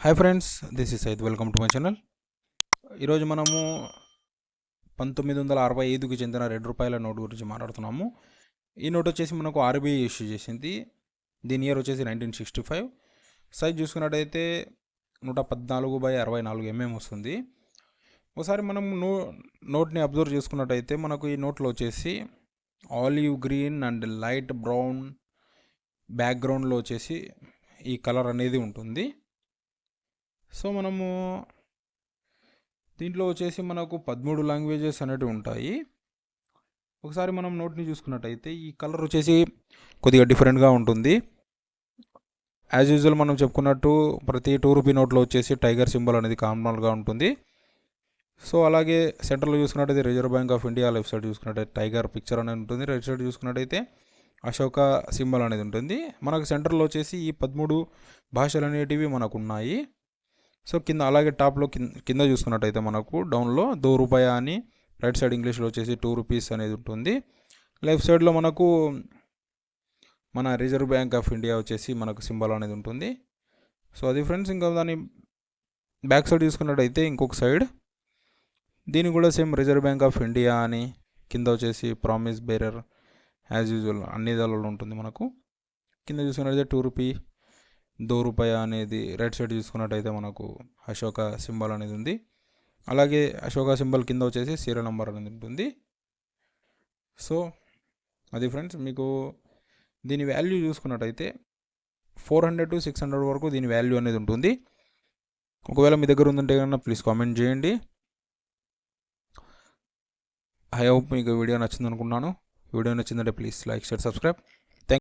Hi friends, this is Syed. Welcome to my channel. ఈరోజు మనము 1965కి చెందిన ₹2 నోట్ గురించి మాట్లాడుతున్నాము. ఈ నోట్ వచ్చేసి మనకు ఆర్బీఐ ఇష్యూ చేసింది. దీని ఇయర్ వచ్చేసి 1965. సైజ్ చూసుకున్నట్టయితే 114/64 mm వస్తుంది. ఒకసారి మనం నోట్ని అబ్జర్వ్ చేసుకున్నట్టయితే మనకు ఈ నోట్లో వచ్చేసి olive green and light brown బ్యాక్గ్రౌండ్లో వచ్చేసి ఈ కలర్ అనేది ఉంటుంది. సో మనము దీంట్లో వచ్చేసి మనకు 13 లాంగ్వేజెస్ అనేవి ఉంటాయి. ఒకసారి మనం నోట్ని చూసుకున్నట్టయితే ఈ కలర్ వచ్చేసి కొద్దిగా డిఫరెంట్గా ఉంటుంది. యాజ్ యూజువల్ మనం చెప్పుకున్నట్టు ప్రతి ₹2 నోట్లో వచ్చేసి టైగర్ సింబల్ అనేది కామన్గా ఉంటుంది. సో అలాగే సెంటర్లో చూసుకున్నట్టయితే reserve bank of India, left side చూసుకున్నట్టయితే టైగర్ పిక్చర్ అనేది ఉంటుంది. రైట్ సైడ్ చూసుకున్నట్టయితే అశోక సింబల్ అనేది ఉంటుంది. మనకు సెంటర్లో వచ్చేసి ఈ 13 భాషలు అనేటివి మనకు ఉన్నాయి. సో కింద అలాగే టాప్లో కింద చూసుకున్నట్టయితే మనకు డౌన్లో ₹2 అని రైట్ సైడ్ ఇంగ్లీష్లో వచ్చేసి ₹2 అనేది ఉంటుంది. లెఫ్ట్ సైడ్లో మనకు మన రిజర్వ్ బ్యాంక్ ఆఫ్ ఇండియా వచ్చేసి మనకు సింబల్ అనేది ఉంటుంది. సో అది ఫ్రెండ్స్. ఇంకా దాని బ్యాక్ సైడ్ చూసుకున్నట్టయితే ఇంకొక సైడ్ దీన్ని కూడా same reserve bank of India అని కింద వచ్చేసి ప్రామిస్ బేరర్ యాజ్ యూజువల్ అన్ని దానిలో ఉంటుంది. మనకు కింద చూసుకున్నట్టయితే ₹2 అనేది రైట్ సైడ్ చూసుకున్నట్టయితే మనకు అశోక సింబల్ అనేది ఉంది. అలాగే అశోక సింబల్ కింద వచ్చేసి సీరియల్ నెంబర్ అనేది ఉంటుంది. సో అది ఫ్రెండ్స్. మీకు దీని వాల్యూ చూసుకున్నట్టయితే 400 to 600 వరకు దీని వాల్యూ అనేది ఉంటుంది. ఒకవేళ మీ దగ్గర ఉందంటే కన్నా ప్లీజ్ కామెంట్ చేయండి. ఐ హోప్ మీకు వీడియో నచ్చింది అనుకున్నాను. వీడియో నచ్చిందంటే ప్లీజ్ లైక్, షేర్, సబ్స్క్రైబ్.